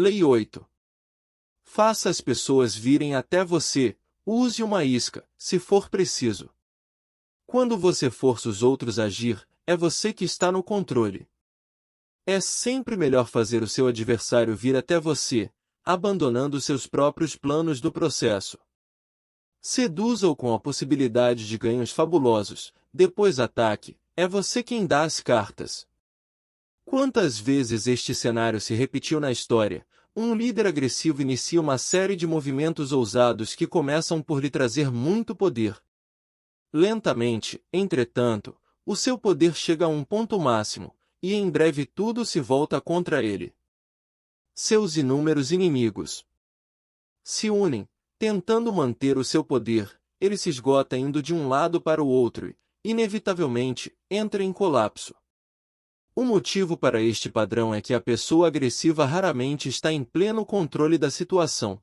Lei 8. Faça as pessoas virem até você, use uma isca, se for preciso. Quando você força os outros a agir, é você que está no controle. É sempre melhor fazer o seu adversário vir até você, abandonando seus próprios planos do processo. Seduza-o com a possibilidade de ganhos fabulosos, depois ataque, é você quem dá as cartas. Quantas vezes este cenário se repetiu na história? Um líder agressivo inicia uma série de movimentos ousados que começam por lhe trazer muito poder. Lentamente, entretanto, o seu poder chega a um ponto máximo, e em breve tudo se volta contra ele. Seus inúmeros inimigos se unem, tentando manter o seu poder, ele se esgota indo de um lado para o outro e, inevitavelmente, entra em colapso. O motivo para este padrão é que a pessoa agressiva raramente está em pleno controle da situação.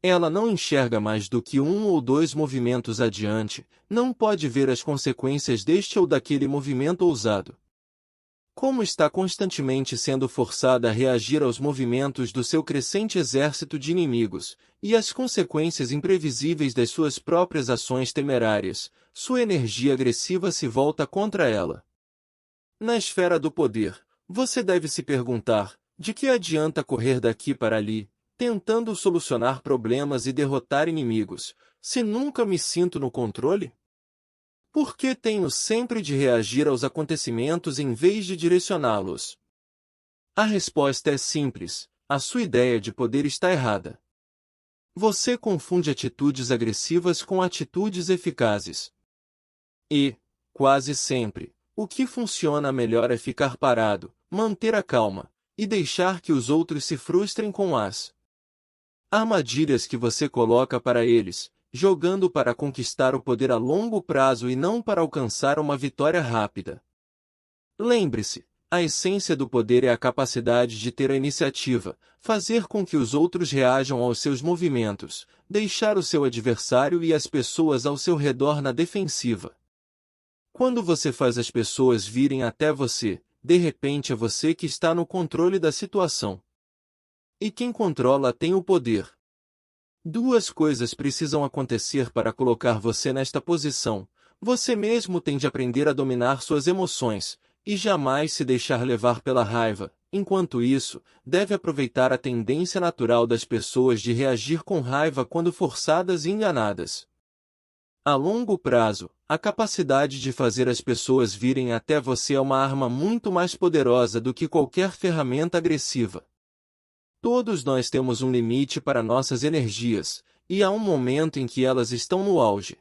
Ela não enxerga mais do que um ou dois movimentos adiante, não pode ver as consequências deste ou daquele movimento ousado. Como está constantemente sendo forçada a reagir aos movimentos do seu crescente exército de inimigos, e às consequências imprevisíveis das suas próprias ações temerárias, sua energia agressiva se volta contra ela. Na esfera do poder, você deve se perguntar, de que adianta correr daqui para ali, tentando solucionar problemas e derrotar inimigos, se nunca me sinto no controle? Por que tenho sempre de reagir aos acontecimentos em vez de direcioná-los? A resposta é simples, a sua ideia de poder está errada. Você confunde atitudes agressivas com atitudes eficazes. E, quase sempre, o que funciona melhor é ficar parado, manter a calma, e deixar que os outros se frustrem com as armadilhas que você coloca para eles, jogando para conquistar o poder a longo prazo e não para alcançar uma vitória rápida. Lembre-se, a essência do poder é a capacidade de ter a iniciativa, fazer com que os outros reajam aos seus movimentos, deixar o seu adversário e as pessoas ao seu redor na defensiva. Quando você faz as pessoas virem até você, de repente é você que está no controle da situação. E quem controla tem o poder. Duas coisas precisam acontecer para colocar você nesta posição. Você mesmo tem de aprender a dominar suas emoções, e jamais se deixar levar pela raiva. Enquanto isso, deve aproveitar a tendência natural das pessoas de reagir com raiva quando forçadas e enganadas. A longo prazo, a capacidade de fazer as pessoas virem até você é uma arma muito mais poderosa do que qualquer ferramenta agressiva. Todos nós temos um limite para nossas energias, e há um momento em que elas estão no auge.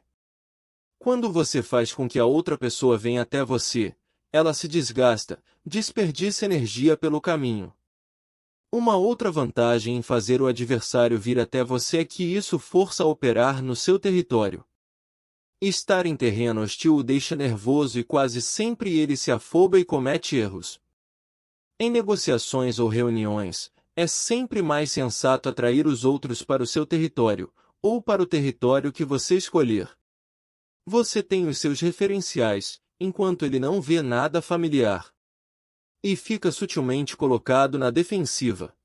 Quando você faz com que a outra pessoa venha até você, ela se desgasta, desperdiça energia pelo caminho. Uma outra vantagem em fazer o adversário vir até você é que isso força a operar no seu território. Estar em terreno hostil o deixa nervoso e quase sempre ele se afoba e comete erros. Em negociações ou reuniões, é sempre mais sensato atrair os outros para o seu território, ou para o território que você escolher. Você tem os seus referenciais, enquanto ele não vê nada familiar. E fica sutilmente colocado na defensiva.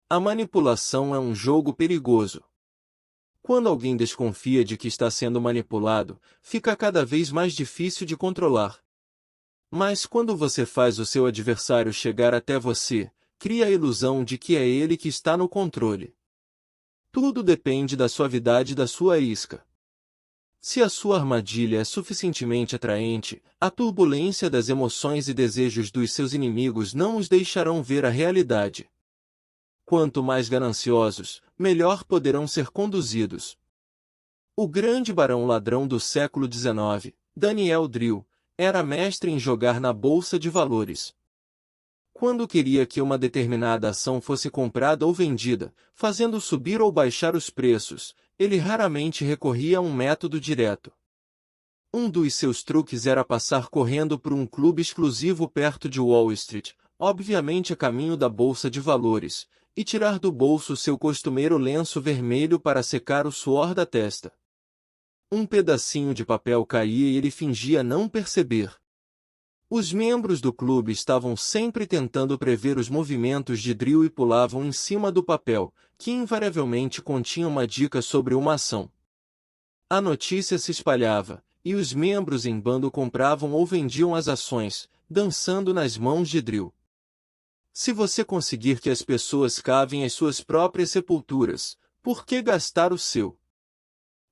A manipulação é um jogo perigoso. Quando alguém desconfia de que está sendo manipulado, fica cada vez mais difícil de controlar. Mas quando você faz o seu adversário chegar até você, cria a ilusão de que é ele que está no controle. Tudo depende da suavidade da sua isca. Se a sua armadilha é suficientemente atraente, a turbulência das emoções e desejos dos seus inimigos não os deixarão ver a realidade. Quanto mais gananciosos, melhor poderão ser conduzidos. O grande barão ladrão do século XIX, Daniel Drill, era mestre em jogar na bolsa de valores. Quando queria que uma determinada ação fosse comprada ou vendida, fazendo subir ou baixar os preços, ele raramente recorria a um método direto. Um dos seus truques era passar correndo por um clube exclusivo perto de Wall Street, obviamente a caminho da bolsa de valores, e tirar do bolso seu costumeiro lenço vermelho para secar o suor da testa. Um pedacinho de papel caía e ele fingia não perceber. Os membros do clube estavam sempre tentando prever os movimentos de drill e pulavam em cima do papel, que invariavelmente continha uma dica sobre uma ação. A notícia se espalhava, e os membros em bando compravam ou vendiam as ações, dançando nas mãos de drill. Se você conseguir que as pessoas cavem as suas próprias sepulturas, por que gastar o seu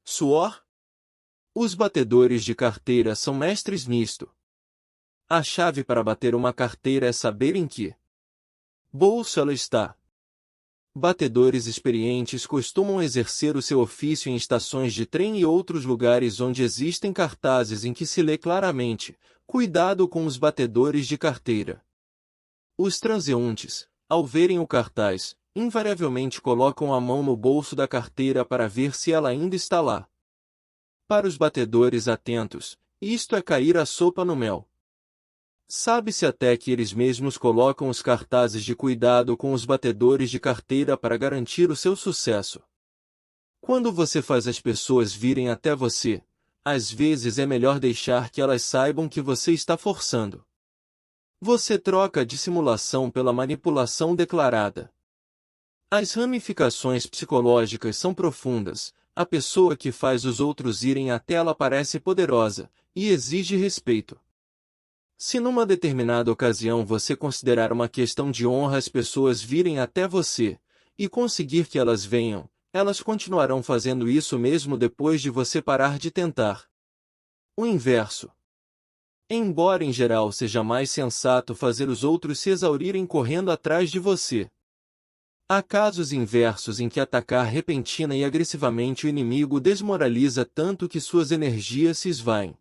suor? Os batedores de carteira são mestres nisto. A chave para bater uma carteira é saber em que bolso ela está. Batedores experientes costumam exercer o seu ofício em estações de trem e outros lugares onde existem cartazes em que se lê claramente: cuidado com os batedores de carteira. Os transeuntes, ao verem o cartaz, invariavelmente colocam a mão no bolso da carteira para ver se ela ainda está lá. Para os batedores atentos, isto é cair a sopa no mel. Sabe-se até que eles mesmos colocam os cartazes de cuidado com os batedores de carteira para garantir o seu sucesso. Quando você faz as pessoas virem até você, às vezes é melhor deixar que elas saibam que você está forçando. Você troca a dissimulação pela manipulação declarada. As ramificações psicológicas são profundas. A pessoa que faz os outros irem até ela parece poderosa, e exige respeito. Se numa determinada ocasião você considerar uma questão de honra as pessoas virem até você, e conseguir que elas venham, elas continuarão fazendo isso mesmo depois de você parar de tentar. O inverso. Embora em geral seja mais sensato fazer os outros se exaurirem correndo atrás de você, há casos inversos em que atacar repentina e agressivamente o inimigo desmoraliza tanto que suas energias se esvaem.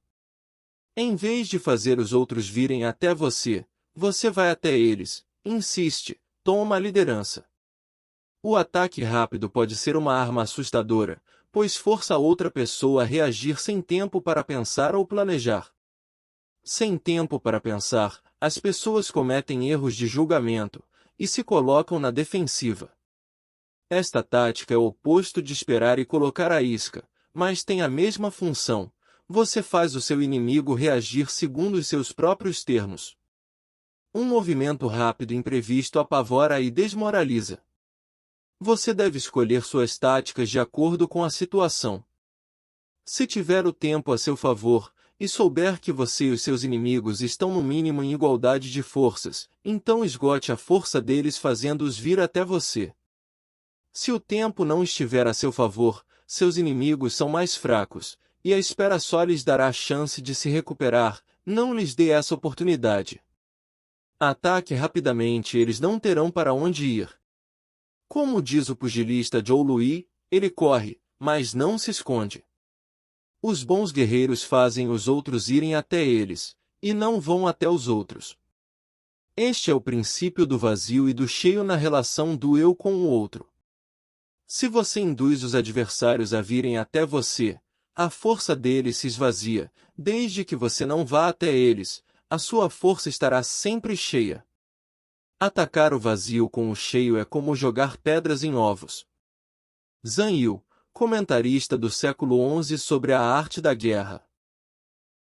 Em vez de fazer os outros virem até você, você vai até eles, insiste, toma a liderança. O ataque rápido pode ser uma arma assustadora, pois força a outra pessoa a reagir sem tempo para pensar ou planejar. Sem tempo para pensar, as pessoas cometem erros de julgamento, e se colocam na defensiva. Esta tática é o oposto de esperar e colocar a isca, mas tem a mesma função. Você faz o seu inimigo reagir segundo os seus próprios termos. Um movimento rápido e imprevisto apavora e desmoraliza. Você deve escolher suas táticas de acordo com a situação. Se tiver o tempo a seu favor, e souber que você e os seus inimigos estão no mínimo em igualdade de forças, então esgote a força deles fazendo-os vir até você. Se o tempo não estiver a seu favor, seus inimigos são mais fracos, e a espera só lhes dará a chance de se recuperar, não lhes dê essa oportunidade. Ataque rapidamente, eles não terão para onde ir. Como diz o pugilista Joe Louis, ele corre, mas não se esconde. Os bons guerreiros fazem os outros irem até eles, e não vão até os outros. Este é o princípio do vazio e do cheio na relação do eu com o outro. Se você induz os adversários a virem até você, a força deles se esvazia. Desde que você não vá até eles, a sua força estará sempre cheia. Atacar o vazio com o cheio é como jogar pedras em ovos. Zhang Yu, comentarista do século XI sobre a arte da guerra.